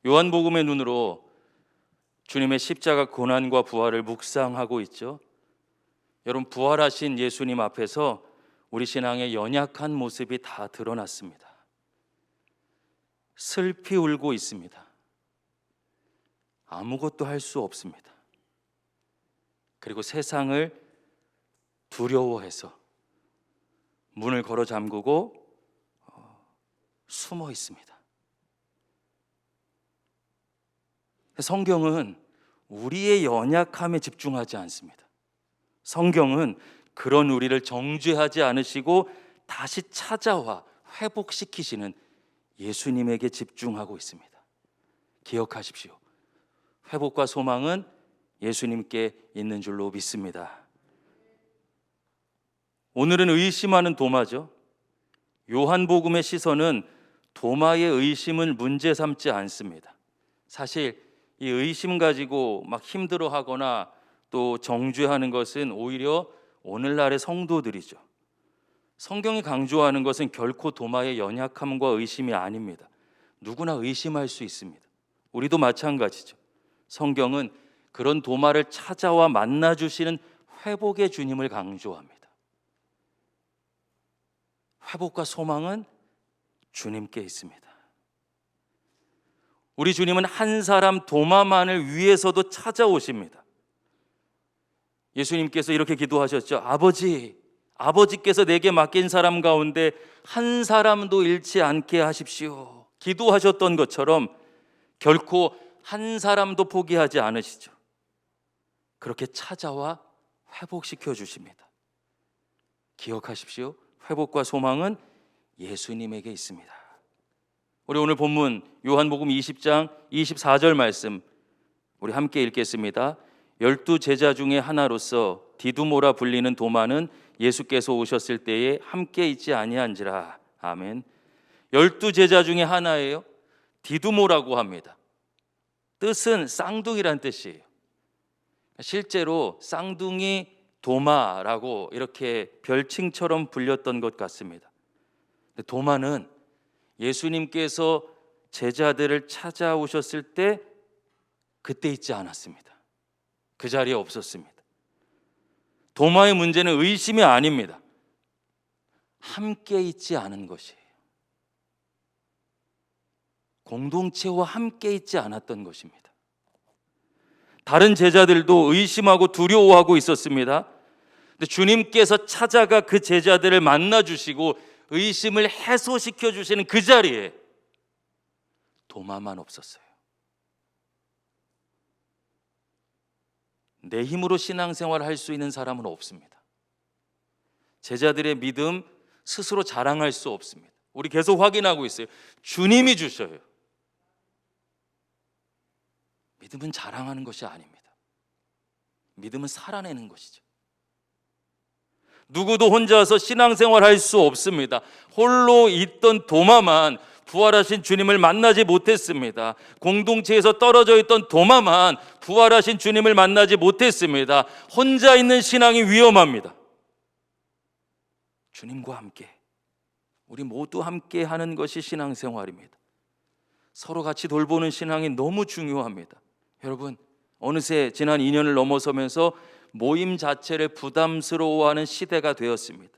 요한복음의 눈으로 주님의 십자가 고난과 부활을 묵상하고 있죠. 여러분, 부활하신 예수님 앞에서 우리 신앙의 연약한 모습이 다 드러났습니다. 슬피 울고 있습니다. 아무것도 할 수 없습니다. 그리고 세상을 두려워해서 문을 걸어 잠그고 숨어 있습니다. 성경은 우리의 연약함에 집중하지 않습니다. 성경은 그런 우리를 정죄하지 않으시고 다시 찾아와 회복시키시는 예수님에게 집중하고 있습니다. 기억하십시오. 회복과 소망은 예수님께 있는 줄로 믿습니다. 오늘은 의심하는 도마죠. 요한복음의 시선은 도마의 의심을 문제 삼지 않습니다. 사실 이 의심 가지고 막 힘들어하거나 또 정죄하는 것은 오히려 오늘날의 성도들이죠. 성경이 강조하는 것은 결코 도마의 연약함과 의심이 아닙니다. 누구나 의심할 수 있습니다. 우리도 마찬가지죠. 성경은 그런 도마를 찾아와 만나주시는 회복의 주님을 강조합니다. 회복과 소망은 주님께 있습니다. 우리 주님은 한 사람 도마만을 위해서도 찾아오십니다. 예수님께서 이렇게 기도하셨죠. 아버지께서 내게 맡긴 사람 가운데 한 사람도 잃지 않게 하십시오. 기도하셨던 것처럼 결코 한 사람도 포기하지 않으시죠. 그렇게 찾아와 회복시켜 주십니다. 기억하십시오. 회복과 소망은 예수님에게 있습니다. 우리 오늘 본문 요한복음 20장 24절 말씀 우리 함께 읽겠습니다. 12 제자 중에 하나로서 디두모라 불리는 도마는 예수께서 오셨을 때에 함께 있지 아니한지라. 아멘. 12 제자 중에 하나예요. 디두모라고 합니다. 뜻은 쌍둥이란 뜻이에요. 실제로 쌍둥이 도마라고 이렇게 별칭처럼 불렸던 것 같습니다. 도마는 예수님께서 제자들을 찾아오셨을 때 그때 있지 않았습니다. 그 자리에 없었습니다. 도마의 문제는 의심이 아닙니다. 함께 있지 않은 것이에요. 공동체와 함께 있지 않았던 것입니다. 다른 제자들도 의심하고 두려워하고 있었습니다. 근데 주님께서 찾아가 그 제자들을 만나주시고 의심을 해소시켜 주시는 그 자리에 도마만 없었어요. 내 힘으로 신앙생활을 할 수 있는 사람은 없습니다. 제자들의 믿음 스스로 자랑할 수 없습니다. 우리 계속 확인하고 있어요. 주님이 주셔요. 믿음은 자랑하는 것이 아닙니다. 믿음은 살아내는 것이죠. 누구도 혼자서 신앙생활 할 수 없습니다. 홀로 있던 도마만 부활하신 주님을 만나지 못했습니다. 공동체에서 떨어져 있던 도마만 부활하신 주님을 만나지 못했습니다. 혼자 있는 신앙이 위험합니다. 주님과 함께, 우리 모두 함께 하는 것이 신앙생활입니다. 서로 같이 돌보는 신앙이 너무 중요합니다. 여러분, 어느새 지난 2년을 넘어서면서 모임 자체를 부담스러워하는 시대가 되었습니다.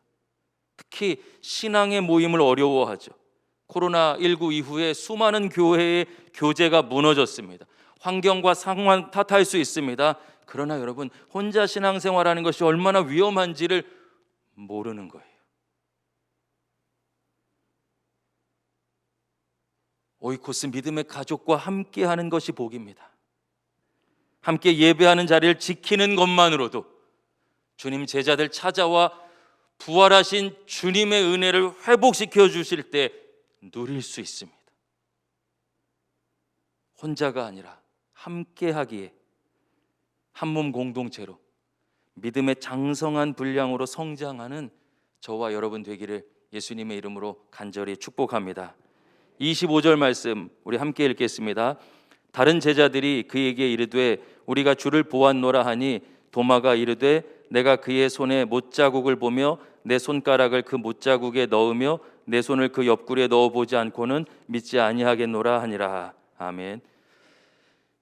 특히 신앙의 모임을 어려워하죠. 코로나19 이후에 수많은 교회의 교제가 무너졌습니다. 환경과 상황 탓할 수 있습니다. 그러나 여러분, 혼자 신앙생활하는 것이 얼마나 위험한지를 모르는 거예요. 오이코스 믿음의 가족과 함께하는 것이 복입니다. 함께 예배하는 자리를 지키는 것만으로도 주님 제자들 찾아와 부활하신 주님의 은혜를 회복시켜 주실 때 누릴 수 있습니다. 혼자가 아니라 함께하기에 한 몸 공동체로 믿음의 장성한 분량으로 성장하는 저와 여러분 되기를 예수님의 이름으로 간절히 축복합니다. 25절 말씀 우리 함께 읽겠습니다. 다른 제자들이 그에게 이르되 우리가 주를 보았노라 하니 도마가 이르되 내가 그의 손에 못자국을 보며 내 손가락을 그 못자국에 넣으며 내 손을 그 옆구리에 넣어보지 않고는 믿지 아니하겠노라 하니라. 아멘.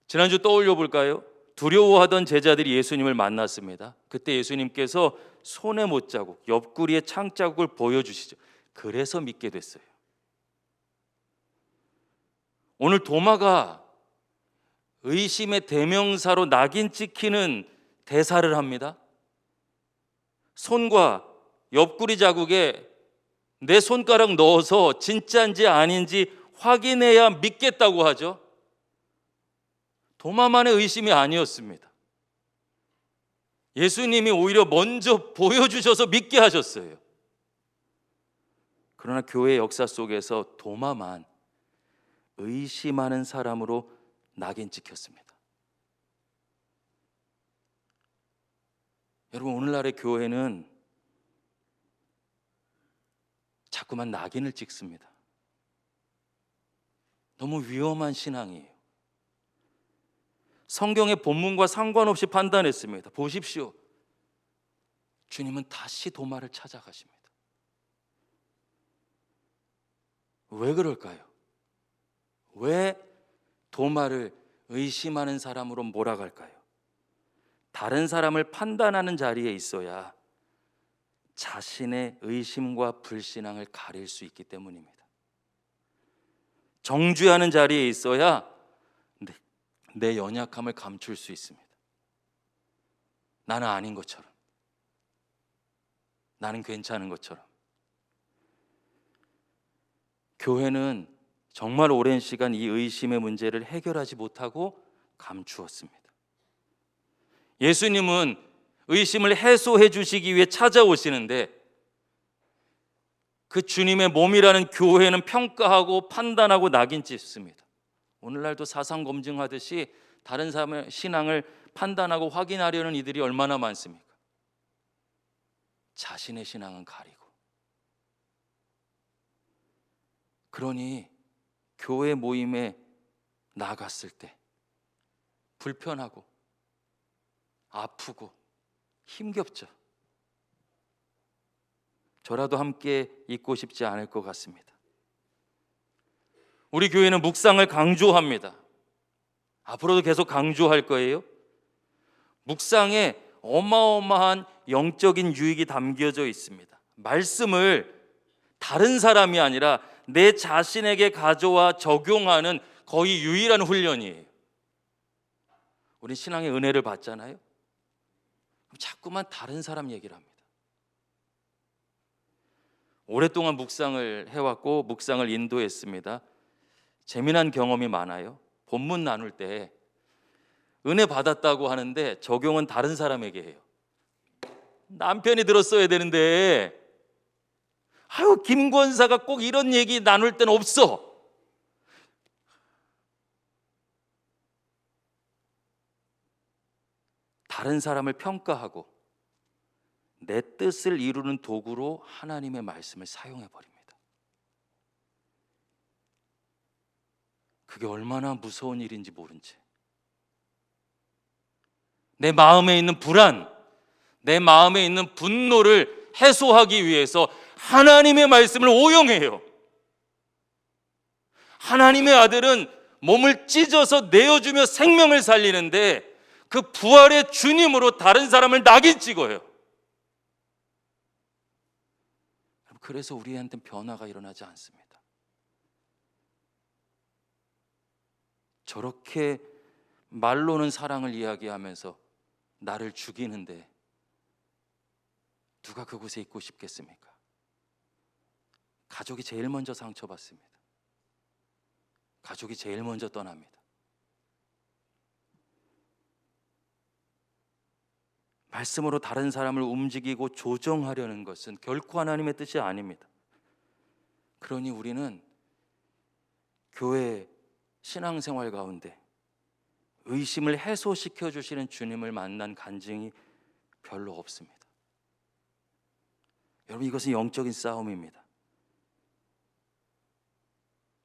지난주 떠올려 볼까요? 두려워하던 제자들이 예수님을 만났습니다. 그때 예수님께서 손의 못자국, 옆구리의 창자국을 보여주시죠. 그래서 믿게 됐어요. 오늘 도마가 의심의 대명사로 낙인 찍히는 대사를 합니다. 손과 옆구리 자국에 내 손가락 넣어서 진짜인지 아닌지 확인해야 믿겠다고 하죠. 도마만의 의심이 아니었습니다. 예수님이 오히려 먼저 보여주셔서 믿게 하셨어요. 그러나 교회 역사 속에서 도마만 의심하는 사람으로 낙인 찍혔습니다. 여러분, 오늘날의 교회는 자꾸만 낙인을 찍습니다. 너무 위험한 신앙이에요. 성경의 본문과 상관없이 판단했습니다. 보십시오. 주님은 다시 도마를 찾아가십니다. 왜 그럴까요? 왜 도마를 의심하는 사람으로 몰아갈까요? 다른 사람을 판단하는 자리에 있어야 자신의 의심과 불신앙을 가릴 수 있기 때문입니다. 정죄하는 자리에 있어야 내 연약함을 감출 수 있습니다. 나는 아닌 것처럼, 나는 괜찮은 것처럼. 교회는 정말 오랜 시간 이 의심의 문제를 해결하지 못하고 감추었습니다. 예수님은 의심을 해소해 주시기 위해 찾아오시는데 그 주님의 몸이라는 교회는 평가하고 판단하고 낙인 찍습니다. 오늘날도 사상 검증하듯이 다른 사람의 신앙을 판단하고 확인하려는 이들이 얼마나 많습니까? 자신의 신앙은 가리고. 그러니 교회 모임에 나갔을 때 불편하고 아프고 힘겹죠. 저라도 함께 있고 싶지 않을 것 같습니다. 우리 교회는 묵상을 강조합니다. 앞으로도 계속 강조할 거예요. 묵상에 어마어마한 영적인 유익이 담겨져 있습니다. 말씀을 다른 사람이 아니라 내 자신에게 가져와 적용하는 거의 유일한 훈련이에요. 우리 신앙의 은혜를 받잖아요. 그럼 자꾸만 다른 사람 얘기를 합니다. 오랫동안 묵상을 해왔고 묵상을 인도했습니다. 재미난 경험이 많아요. 본문 나눌 때 은혜 받았다고 하는데 적용은 다른 사람에게 해요. 남편이 들었어야 되는데 아유, 김 권사가 꼭 이런 얘기 나눌 때는 없어. 다른 사람을 평가하고 내 뜻을 이루는 도구로 하나님의 말씀을 사용해 버립니다. 그게 얼마나 무서운 일인지 모른 채 내 마음에 있는 불안, 내 마음에 있는 분노를 해소하기 위해서 하나님의 말씀을 오용해요. 하나님의 아들은 몸을 찢어서 내어주며 생명을 살리는데 그 부활의 주님으로 다른 사람을 낙인 찍어요. 그래서 우리한테는 변화가 일어나지 않습니다. 저렇게 말로는 사랑을 이야기하면서 나를 죽이는데 누가 그곳에 있고 싶겠습니까? 가족이 제일 먼저 상처받습니다. 가족이 제일 먼저 떠납니다. 말씀으로 다른 사람을 움직이고 조정하려는 것은 결코 하나님의 뜻이 아닙니다. 그러니 우리는 교회 신앙생활 가운데 의심을 해소시켜 주시는 주님을 만난 간증이 별로 없습니다. 여러분, 이것은 영적인 싸움입니다.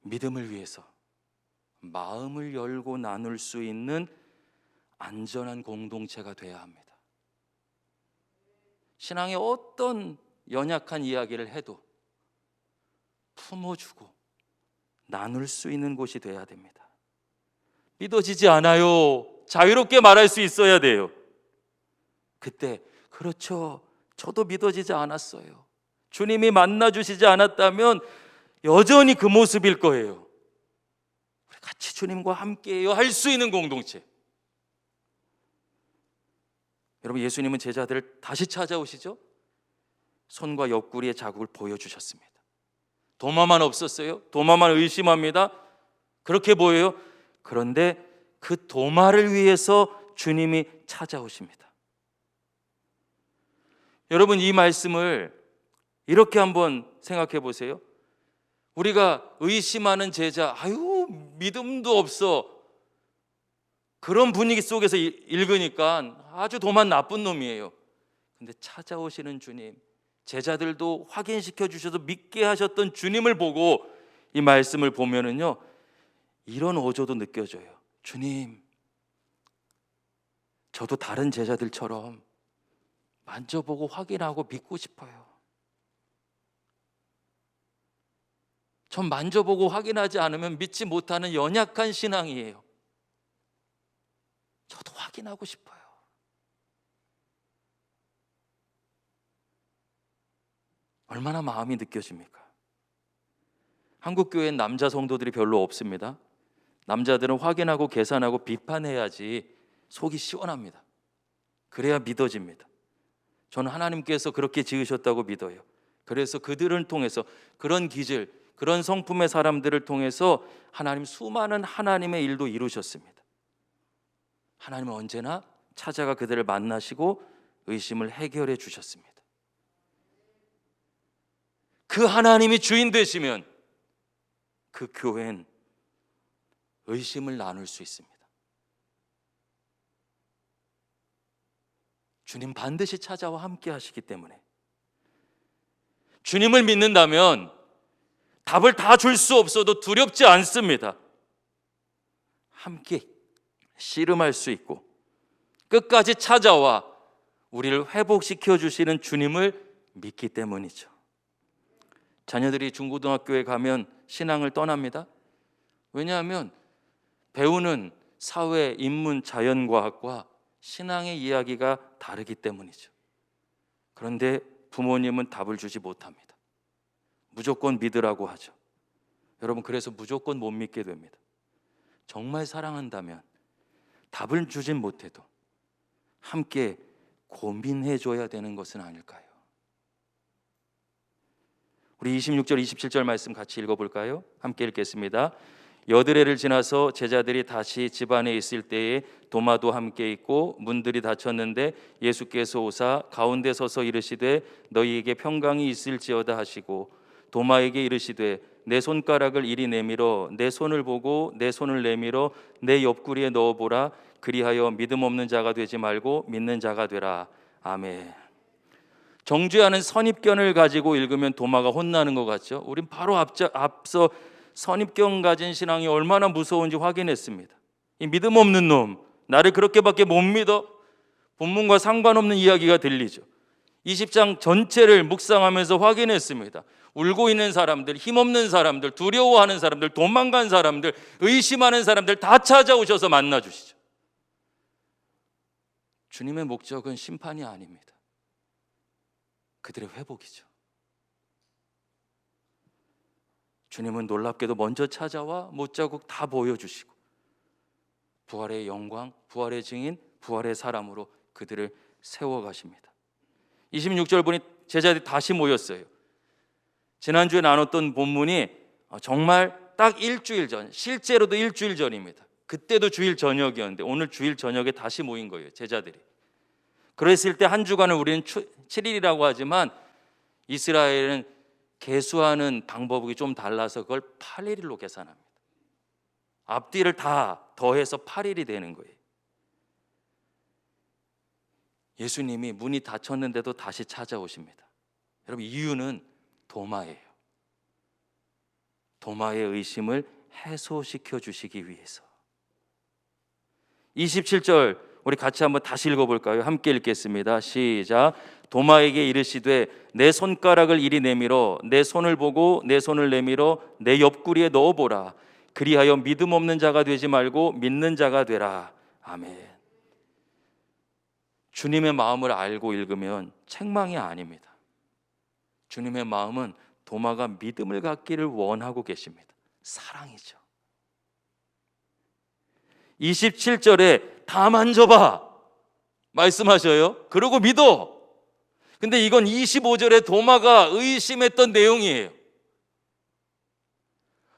믿음을 위해서 마음을 열고 나눌 수 있는 안전한 공동체가 돼야 합니다. 신앙의 어떤 연약한 이야기를 해도 품어주고 나눌 수 있는 곳이 돼야 됩니다. 믿어지지 않아요. 자유롭게 말할 수 있어야 돼요. 그때 그렇죠. 저도 믿어지지 않았어요. 주님이 만나주시지 않았다면 여전히 그 모습일 거예요. 우리 같이 주님과 함께해요 할 수 있는 공동체. 여러분, 예수님은 제자들을 다시 찾아오시죠. 손과 옆구리의 자국을 보여주셨습니다. 도마만 없었어요. 도마만 의심합니다. 그렇게 보여요. 그런데 그 도마를 위해서 주님이 찾아오십니다. 여러분, 이 말씀을 이렇게 한번 생각해 보세요. 우리가 의심하는 제자, 아유 믿음도 없어, 그런 분위기 속에서 읽으니까 아주 도만 나쁜 놈이에요. 근데 찾아오시는 주님, 제자들도 확인시켜 주셔서 믿게 하셨던 주님을 보고 이 말씀을 보면은요, 이런 어조도 느껴져요. 주님, 저도 다른 제자들처럼 만져보고 확인하고 믿고 싶어요. 전 만져보고 확인하지 않으면 믿지 못하는 연약한 신앙이에요. 저도 확인하고 싶어요. 얼마나 마음이 느껴집니까? 한국 교회엔 남자 성도들이 별로 없습니다. 남자들은 확인하고 계산하고 비판해야지 속이 시원합니다. 그래야 믿어집니다. 저는 하나님께서 그렇게 지으셨다고 믿어요. 그래서 그들을 통해서, 그런 기질, 그런 성품의 사람들을 통해서 하나님 수많은 하나님의 일도 이루셨습니다. 하나님은 언제나 찾아가 그들을 만나시고 의심을 해결해 주셨습니다. 그 하나님이 주인 되시면 그 교회는 의심을 나눌 수 있습니다. 주님 반드시 찾아와 함께 하시기 때문에 주님을 믿는다면 답을 다 줄 수 없어도 두렵지 않습니다. 함께 씨름할 수 있고 끝까지 찾아와 우리를 회복시켜 주시는 주님을 믿기 때문이죠. 자녀들이 중고등학교에 가면 신앙을 떠납니다. 왜냐하면 배우는 사회, 인문, 자연과학과 신앙의 이야기가 다르기 때문이죠. 그런데 부모님은 답을 주지 못합니다. 무조건 믿으라고 하죠. 여러분, 그래서 무조건 못 믿게 됩니다. 정말 사랑한다면 답을 주진 못해도 함께 고민해 줘야 되는 것은 아닐까요? 우리 26절, 27절 말씀 같이 읽어볼까요? 함께 읽겠습니다. 여드레를 지나서 제자들이 다시 집 안에 있을 때에 도마도 함께 있고 문들이 닫혔는데 예수께서 오사 가운데 서서 이르시되 너희에게 평강이 있을지어다 하시고 도마에게 이르시되 내 손가락을 이리 내밀어 내 손을 보고 내 손을 내밀어 내 옆구리에 넣어보라. 그리하여 믿음 없는 자가 되지 말고 믿는 자가 되라. 아멘. 정죄하는 선입견을 가지고 읽으면 도마가 혼나는 것 같죠? 우린 바로 앞서 선입견 가진 신앙이 얼마나 무서운지 확인했습니다. 이 믿음 없는 놈, 나를 그렇게밖에 못 믿어? 본문과 상관없는 이야기가 들리죠. 20장 전체를 묵상하면서 확인했습니다. 울고 있는 사람들, 힘없는 사람들, 두려워하는 사람들, 도망간 사람들, 의심하는 사람들 다 찾아오셔서 만나주시죠. 주님의 목적은 심판이 아닙니다. 그들의 회복이죠. 주님은 놀랍게도 먼저 찾아와 못자국 다 보여주시고 부활의 영광, 부활의 증인, 부활의 사람으로 그들을 세워가십니다. 26절 보니 제자들이 다시 모였어요. 지난주에 나눴던 본문이 정말 딱 일주일 전, 실제로도 일주일 전입니다. 그때도 주일 저녁이었는데 오늘 주일 저녁에 다시 모인 거예요, 제자들이. 그랬을 때 한 주간을 우리는 7일이라고 하지만 이스라엘은 계수하는 방법이 좀 달라서 그걸 8일로 계산합니다. 앞뒤를 다 더해서 8일이 되는 거예요. 예수님이 문이 닫혔는데도 다시 찾아오십니다. 여러분, 이유는 도마예요. 도마의 의심을 해소시켜 주시기 위해서. 27절 우리 같이 한번 다시 읽어볼까요? 함께 읽겠습니다. 시작. 도마에게 이르시되 내 손가락을 이리 내밀어 내 손을 보고 내 손을 내밀어 내 옆구리에 넣어보라. 그리하여 믿음 없는 자가 되지 말고 믿는 자가 되라. 아멘. 주님의 마음을 알고 읽으면 책망이 아닙니다. 주님의 마음은 도마가 믿음을 갖기를 원하고 계십니다. 사랑이죠. 27절에 다 만져봐 말씀하셔요. 그러고 믿어. 근데 이건 25절에 도마가 의심했던 내용이에요.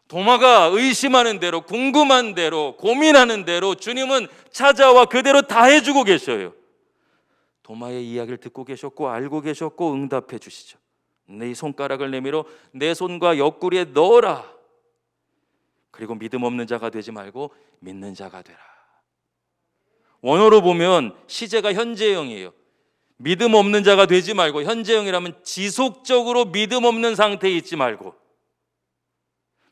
도마가 의심하는 대로, 궁금한 대로, 고민하는 대로 주님은 찾아와 그대로 다 해주고 계셔요. 도마의 이야기를 듣고 계셨고 알고 계셨고 응답해 주시죠. 네 손가락을 내밀어 내 손과 옆구리에 넣어라. 그리고 믿음 없는 자가 되지 말고 믿는 자가 되라. 원어로 보면 시제가 현재형이에요. 믿음 없는 자가 되지 말고, 현재형이라면 지속적으로 믿음 없는 상태에 있지 말고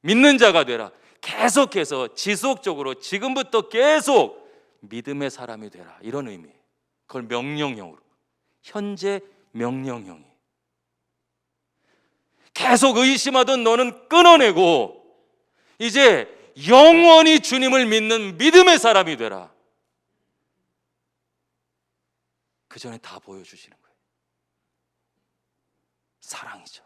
믿는 자가 되라. 계속해서 지속적으로 지금부터 계속 믿음의 사람이 되라. 이런 의미예요. 그걸 명령형으로, 현재 명령형이. 계속 의심하던 너는 끊어내고 이제 영원히 주님을 믿는 믿음의 사람이 되라. 그 전에 다 보여주시는 거예요. 사랑이죠.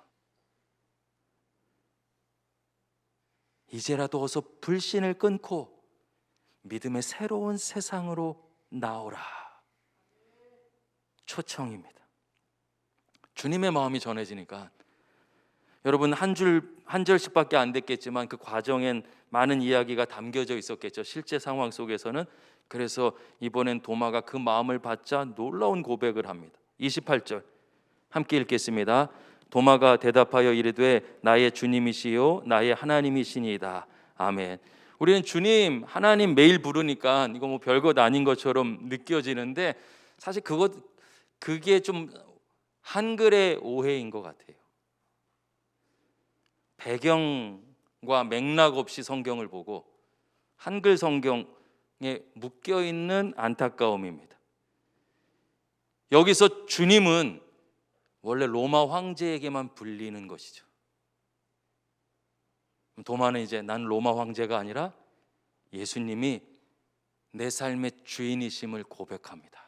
이제라도 어서 불신을 끊고 믿음의 새로운 세상으로 나오라. 초청입니다. 주님의 마음이 전해지니까 여러분 한 절씩밖에 안 됐겠지만 그 과정엔 많은 이야기가 담겨져 있었겠죠. 실제 상황 속에서는. 그래서 이번엔 도마가 그 마음을 받자 놀라운 고백을 합니다. 28절 함께 읽겠습니다. 도마가 대답하여 이르되 나의 주님이시요 나의 하나님이시니이다. 아멘. 우리는 주님, 하나님 매일 부르니까 이거 뭐 별것 아닌 것처럼 느껴지는데 사실 그게 좀 한글의 오해인 것 같아요. 배경과 맥락 없이 성경을 보고 한글 성경에 묶여 있는 안타까움입니다. 여기서 주님은 원래 로마 황제에게만 불리는 것이죠. 도마는 이제 난 로마 황제가 아니라 예수님이 내 삶의 주인이심을 고백합니다.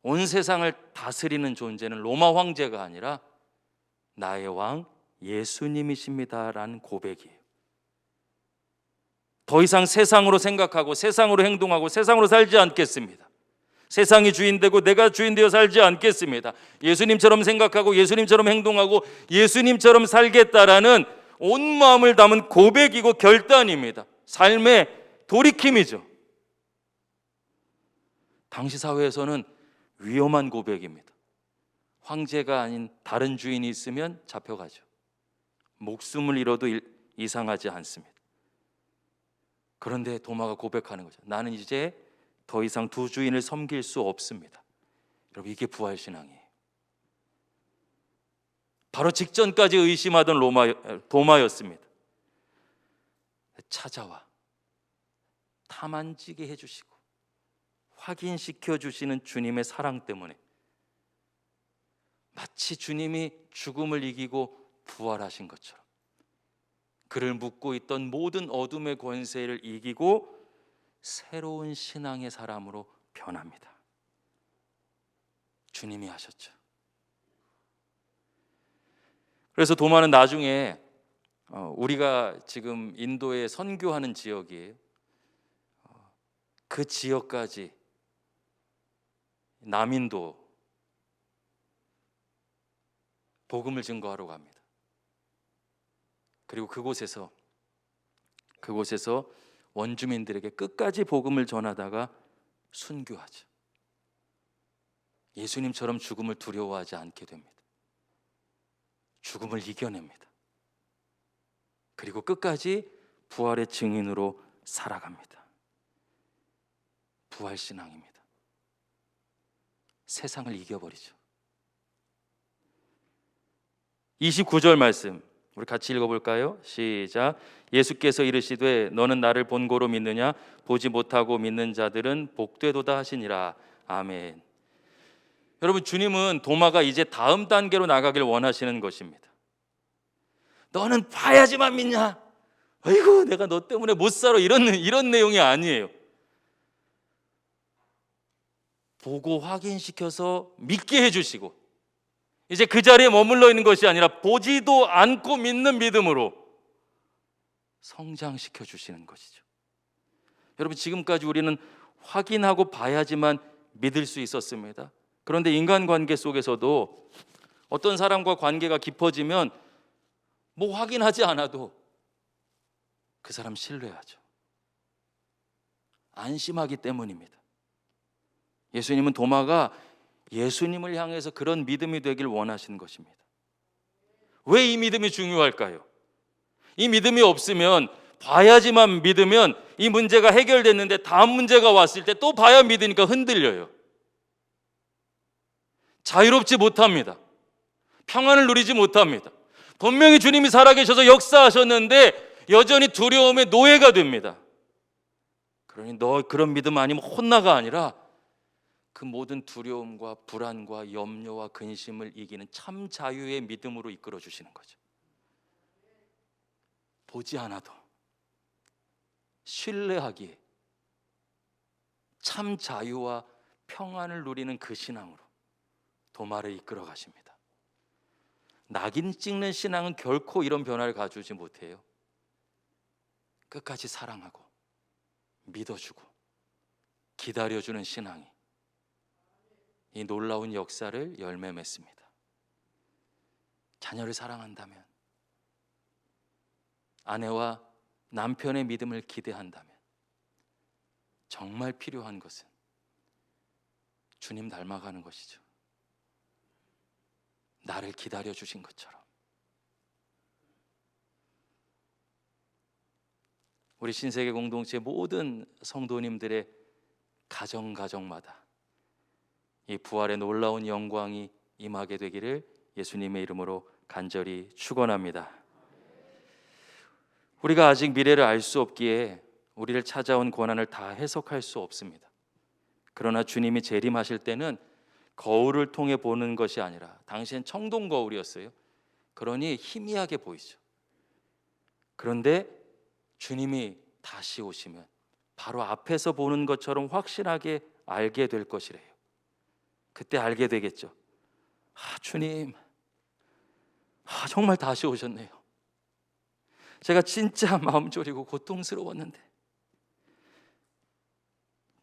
온 세상을 다스리는 존재는 로마 황제가 아니라 나의 왕 예수님이십니다라는 고백이에요. 더 이상 세상으로 생각하고 세상으로 행동하고 세상으로 살지 않겠습니다. 세상이 주인 되고 내가 주인 되어 살지 않겠습니다. 예수님처럼 생각하고 예수님처럼 행동하고 예수님처럼 살겠다라는 온 마음을 담은 고백이고 결단입니다. 삶의 돌이킴이죠. 당시 사회에서는 위험한 고백입니다. 황제가 아닌 다른 주인이 있으면 잡혀가죠. 목숨을 잃어도 이상하지 않습니다. 그런데 도마가 고백하는 거죠. 나는 이제 더 이상 두 주인을 섬길 수 없습니다. 여러분, 이게 부활신앙이에요. 바로 직전까지 의심하던 도마였습니다. 찾아와 탐만지게 해주시고 확인시켜 주시는 주님의 사랑 때문에 마치 주님이 죽음을 이기고 부활하신 것처럼 그를 묶고 있던 모든 어둠의 권세를 이기고 새로운 신앙의 사람으로 변합니다. 주님이 하셨죠. 그래서 도마는 나중에 우리가 지금 인도에 선교하는 지역이에요. 그 지역까지 남인도 복음을 증거하러 갑니다. 그리고 그곳에서 원주민들에게 끝까지 복음을 전하다가 순교하죠. 예수님처럼 죽음을 두려워하지 않게 됩니다. 죽음을 이겨냅니다. 그리고 끝까지 부활의 증인으로 살아갑니다. 부활신앙입니다. 세상을 이겨버리죠. 29절 말씀 우리 같이 읽어볼까요? 시작. 예수께서 이르시되 너는 나를 본고로 믿느냐? 보지 못하고 믿는 자들은 복되도다 하시니라. 아멘. 여러분, 주님은 도마가 이제 다음 단계로 나가길 원하시는 것입니다. 너는 봐야지만 믿냐? 아이고 내가 너 때문에 못 살아, 이런 내용이 아니에요. 보고 확인시켜서 믿게 해주시고, 이제 그 자리에 머물러 있는 것이 아니라 보지도 않고 믿는 믿음으로 성장시켜 주시는 것이죠. 여러분, 지금까지 우리는 확인하고 봐야지만 믿을 수 있었습니다. 그런데 인간관계 속에서도 어떤 사람과 관계가 깊어지면 뭐 확인하지 않아도 그 사람 신뢰하죠. 안심하기 때문입니다. 예수님은 도마가 예수님을 향해서 그런 믿음이 되길 원하시는 것입니다. 왜 이 믿음이 중요할까요? 이 믿음이 없으면, 봐야지만 믿으면 이 문제가 해결됐는데 다음 문제가 왔을 때 또 봐야 믿으니까 흔들려요. 자유롭지 못합니다. 평안을 누리지 못합니다. 분명히 주님이 살아계셔서 역사하셨는데 여전히 두려움의 노예가 됩니다. 그러니 너 그런 믿음 아니면 혼나가 아니라 그 모든 두려움과 불안과 염려와 근심을 이기는 참 자유의 믿음으로 이끌어 주시는 거죠. 보지 않아도 신뢰하기에 참 자유와 평안을 누리는 그 신앙으로 도마를 이끌어 가십니다. 낙인 찍는 신앙은 결코 이런 변화를 가져오지 못해요. 끝까지 사랑하고 믿어주고 기다려주는 신앙이 이 놀라운 역사를 열매 맺습니다. 자녀를 사랑한다면, 아내와 남편의 믿음을 기대한다면, 정말 필요한 것은 주님 닮아가는 것이죠. 나를 기다려주신 것처럼. 우리 신세계 공동체 모든 성도님들의 가정마다 이 부활의 놀라운 영광이 임하게 되기를 예수님의 이름으로 간절히 축원합니다. 우리가 아직 미래를 알 수 없기에 우리를 찾아온 고난을 다 해석할 수 없습니다. 그러나 주님이 재림하실 때는 거울을 통해 보는 것이 아니라, 당시엔 청동 거울이었어요. 그러니 희미하게 보이죠. 그런데 주님이 다시 오시면 바로 앞에서 보는 것처럼 확실하게 알게 될 것이래요. 그때 알게 되겠죠. 주님, 정말 다시 오셨네요. 제가 진짜 마음 졸이고 고통스러웠는데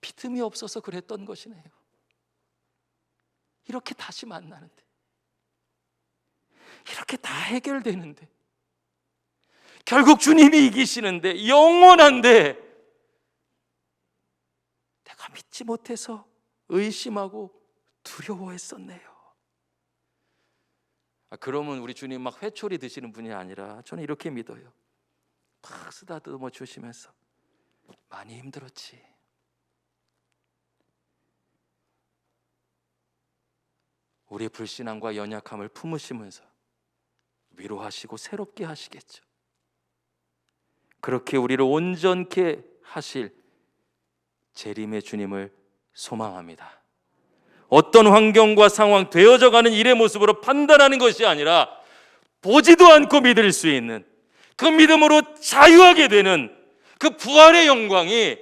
믿음이 없어서 그랬던 것이네요. 이렇게 다시 만나는데, 이렇게 다 해결되는데, 결국 주님이 이기시는데, 영원한데 내가 믿지 못해서 의심하고 두려워했었네요. 그러면 우리 주님 막 회초리 드시는 분이 아니라, 저는 이렇게 믿어요. 막 쓰다듬어 주시면서 많이 힘들었지. 우리의 불신앙과 연약함을 품으시면서 위로하시고 새롭게 하시겠죠. 그렇게 우리를 온전케 하실 재림의 주님을 소망합니다. 어떤 환경과 상황, 되어져가는 일의 모습으로 판단하는 것이 아니라 보지도 않고 믿을 수 있는 그 믿음으로 자유하게 되는 그 부활의 영광이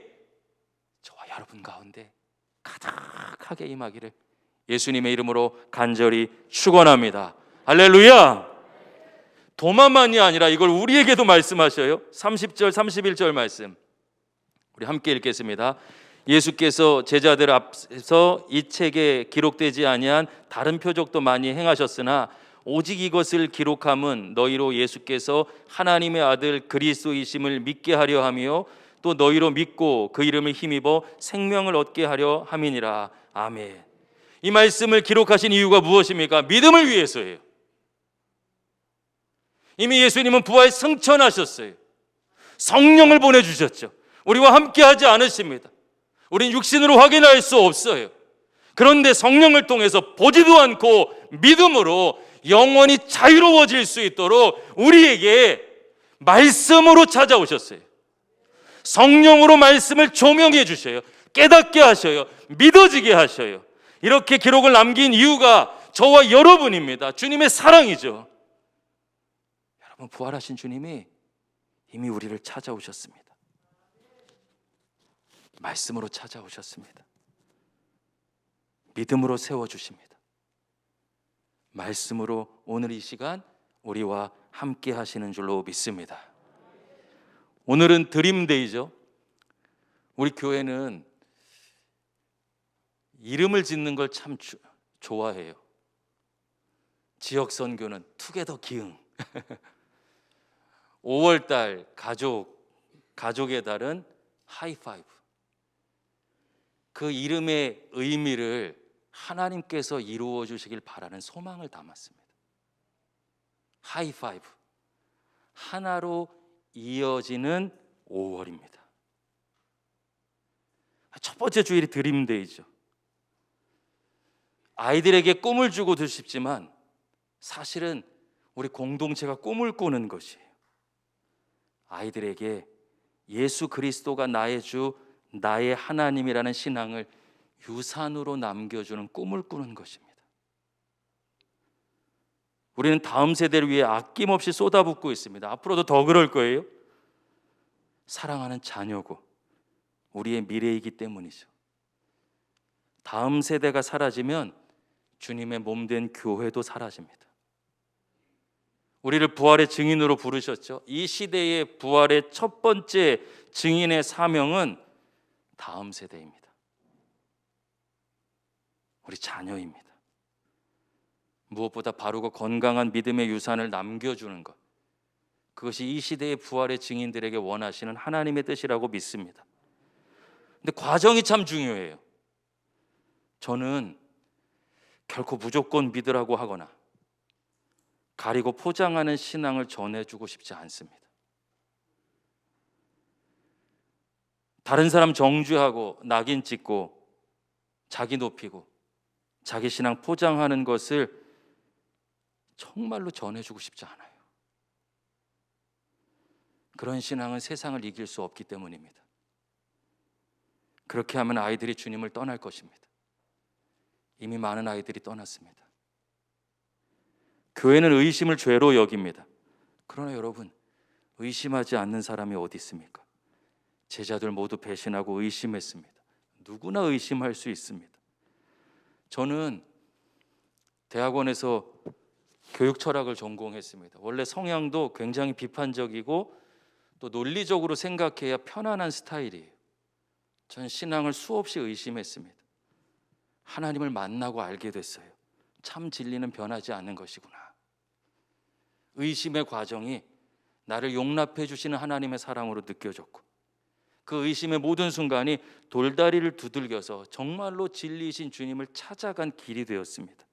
저와 여러분 가운데 가득하게 임하기를 예수님의 이름으로 간절히 축원합니다. 할렐루야. 도마만이 아니라 이걸 우리에게도 말씀하셔요. 30절 31절 말씀 우리 함께 읽겠습니다. 예수께서 제자들 앞에서 이 책에 기록되지 아니한 다른 표적도 많이 행하셨으나 오직 이것을 기록함은 너희로 예수께서 하나님의 아들 그리스도이심을 믿게 하려 하며 또 너희로 믿고 그 이름을 힘입어 생명을 얻게 하려 함이니라. 아멘. 이 말씀을 기록하신 이유가 무엇입니까? 믿음을 위해서예요. 이미 예수님은 부활 승천하셨어요. 성령을 보내주셨죠. 우리와 함께 하지 않으십니다. 우린 육신으로 확인할 수 없어요. 그런데 성령을 통해서 보지도 않고 믿음으로 영원히 자유로워질 수 있도록 우리에게 말씀으로 찾아오셨어요. 성령으로 말씀을 조명해 주셔요. 깨닫게 하셔요. 믿어지게 하셔요. 이렇게 기록을 남긴 이유가 저와 여러분입니다. 주님의 사랑이죠. 여러분, 부활하신 주님이 이미 우리를 찾아오셨습니다. 말씀으로 찾아오셨습니다. 믿음으로 세워주십니다. 말씀으로 오늘 이 시간 우리와 함께 하시는 줄로 믿습니다. 오늘은 드림데이죠. 우리 교회는 이름을 짓는 걸 참 좋아해요. 지역 선교는 투게더 기흥, 5월달 가족의 달은 하이파이브. 그 이름의 의미를 하나님께서 이루어 주시길 바라는 소망을 담았습니다. 하이파이브, 하나로 이어지는 5월입니다. 첫 번째 주일이 드림데이죠. 아이들에게 꿈을 주고도 싶지만 사실은 우리 공동체가 꿈을 꾸는 것이에요. 아이들에게 예수 그리스도가 나의 주, 나의 하나님이라는 신앙을 유산으로 남겨주는 꿈을 꾸는 것입니다. 우리는 다음 세대를 위해 아낌없이 쏟아붓고 있습니다. 앞으로도 더 그럴 거예요. 사랑하는 자녀고 우리의 미래이기 때문이죠. 다음 세대가 사라지면 주님의 몸된 교회도 사라집니다. 우리를 부활의 증인으로 부르셨죠. 이 시대의 부활의 첫 번째 증인의 사명은 다음 세대입니다. 우리 자녀입니다. 무엇보다 바르고 건강한 믿음의 유산을 남겨주는 것, 그것이 이 시대의 부활의 증인들에게 원하시는 하나님의 뜻이라고 믿습니다. 근데 과정이 참 중요해요. 저는 결코 무조건 믿으라고 하거나 가리고 포장하는 신앙을 전해주고 싶지 않습니다. 다른 사람 정죄하고 낙인 찍고 자기 높이고 자기 신앙 포장하는 것을 정말로 전해주고 싶지 않아요. 그런 신앙은 세상을 이길 수 없기 때문입니다. 그렇게 하면 아이들이 주님을 떠날 것입니다. 이미 많은 아이들이 떠났습니다. 교회는 의심을 죄로 여깁니다. 그러나 여러분, 의심하지 않는 사람이 어디 있습니까? 제자들 모두 배신하고 의심했습니다. 누구나 의심할 수 있습니다. 저는 대학원에서 교육 철학을 전공했습니다. 원래 성향도 굉장히 비판적이고 또 논리적으로 생각해야 편안한 스타일이에요. 전 신앙을 수없이 의심했습니다. 하나님을 만나고 알게 됐어요. 참 진리는 변하지 않는 것이구나. 의심의 과정이 나를 용납해 주시는 하나님의 사랑으로 느껴졌고, 그 의심의 모든 순간이 돌다리를 두들겨서 정말로 진리이신 주님을 찾아간 길이 되었습니다.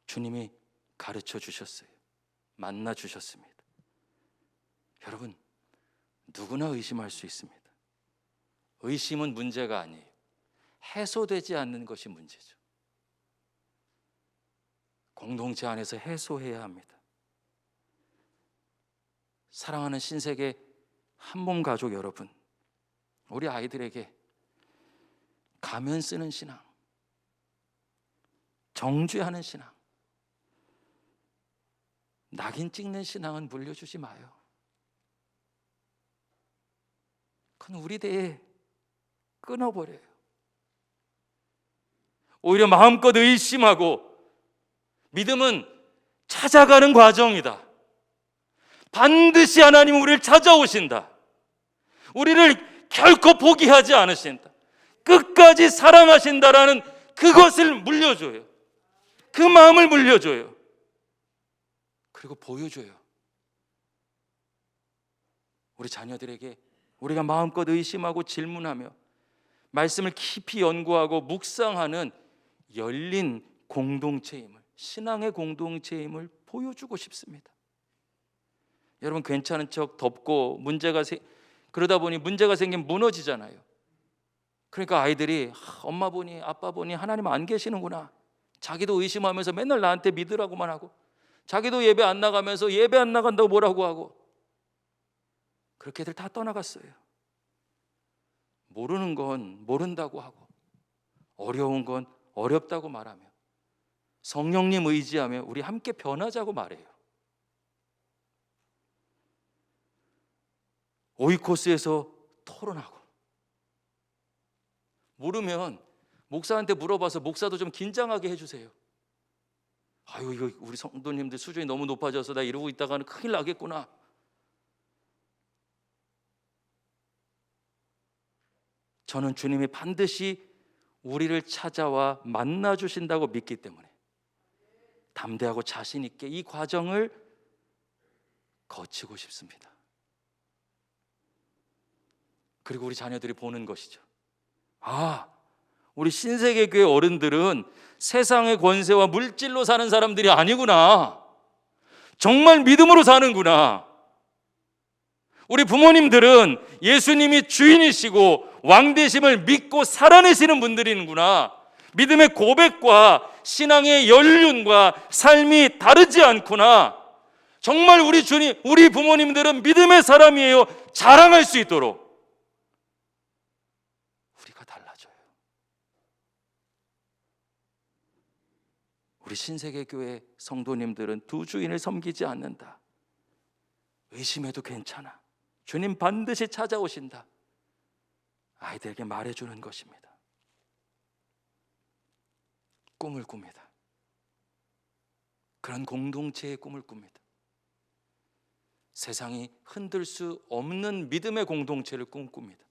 주님이 가르쳐 주셨어요. 만나 주셨습니다. 여러분, 누구나 의심할 수 있습니다. 의심은 문제가 아니에요. 해소되지 않는 것이 문제죠. 공동체 안에서 해소해야 합니다. 사랑하는 신세계 한몸 가족 여러분, 우리 아이들에게 가면 쓰는 신앙, 정죄하는 신앙, 낙인 찍는 신앙은 물려주지 마요. 그건 우리 대에 끊어버려요. 오히려 마음껏 의심하고, 믿음은 찾아가는 과정이다. 반드시 하나님은 우리를 찾아오신다. 우리를 결코 포기하지 않으신다. 끝까지 사랑하신다라는 그것을 물려줘요. 그 마음을 물려줘요. 그리고 보여줘요. 우리 자녀들에게 우리가 마음껏 의심하고 질문하며 말씀을 깊이 연구하고 묵상하는 열린 공동체임을, 신앙의 공동체임을 보여주고 싶습니다. 여러분, 괜찮은 척 덮고 그러다 보니 문제가 생기면 무너지잖아요. 그러니까 아이들이 엄마 보니 아빠 보니 하나님 안 계시는구나. 자기도 의심하면서 맨날 나한테 믿으라고만 하고, 자기도 예배 안 나가면서 예배 안 나간다고 뭐라고 하고, 그렇게 애들 다 떠나갔어요. 모르는 건 모른다고 하고, 어려운 건 어렵다고 말하며, 성령님 의지하며 우리 함께 변하자고 말해요. 오이코스에서 토론하고, 모르면 목사한테 물어봐서 목사도 좀 긴장하게 해주세요. 아유, 이거 우리 성도님들 수준이 너무 높아져서 나 이러고 있다가는 큰일 나겠구나. 저는 주님이 반드시 우리를 찾아와 만나 주신다고 믿기 때문에 담대하고 자신 있게 이 과정을 거치고 싶습니다. 그리고 우리 자녀들이 보는 것이죠. 아, 우리 신세계교회 어른들은 세상의 권세와 물질로 사는 사람들이 아니구나. 정말 믿음으로 사는구나. 우리 부모님들은 예수님이 주인이시고 왕되심을 믿고 살아내시는 분들이구나. 믿음의 고백과 신앙의 연륜과 삶이 다르지 않구나. 정말 우리 주님, 우리 부모님들은 믿음의 사람이에요. 자랑할 수 있도록 우리가 달라져요. 우리 신세계교회 성도님들은 두 주인을 섬기지 않는다. 의심해도 괜찮아. 주님 반드시 찾아오신다. 아이들에게 말해주는 것입니다. 꿈을 꿉니다. 그런 공동체의 꿈을 꿉니다. 세상이 흔들 수 없는 믿음의 공동체를 꿈꿉니다.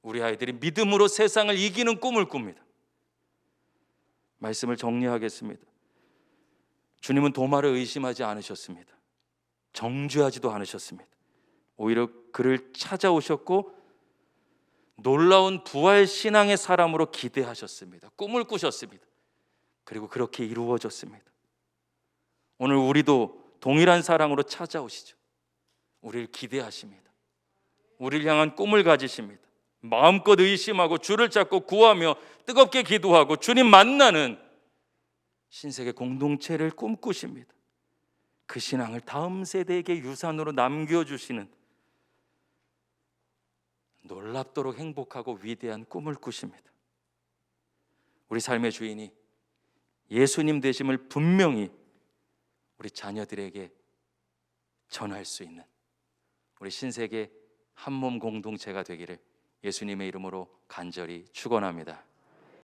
우리 아이들이 믿음으로 세상을 이기는 꿈을 꿉니다. 말씀을 정리하겠습니다. 주님은 도마를 의심하지 않으셨습니다. 정죄하지도 않으셨습니다. 오히려 그를 찾아오셨고 놀라운 부활 신앙의 사람으로 기대하셨습니다. 꿈을 꾸셨습니다. 그리고 그렇게 이루어졌습니다. 오늘 우리도 동일한 사랑으로 찾아오시죠. 우리를 기대하십니다. 우리를 향한 꿈을 가지십니다. 마음껏 의심하고 주를 찾고 구하며 뜨겁게 기도하고 주님 만나는 신세계 공동체를 꿈꾸십니다. 그 신앙을 다음 세대에게 유산으로 남겨주시는 놀랍도록 행복하고 위대한 꿈을 꾸십니다. 우리 삶의 주인이 예수님 되심을 분명히 우리 자녀들에게 전할 수 있는 우리 신세계 한몸 공동체가 되기를 예수님의 이름으로 간절히 축원합니다.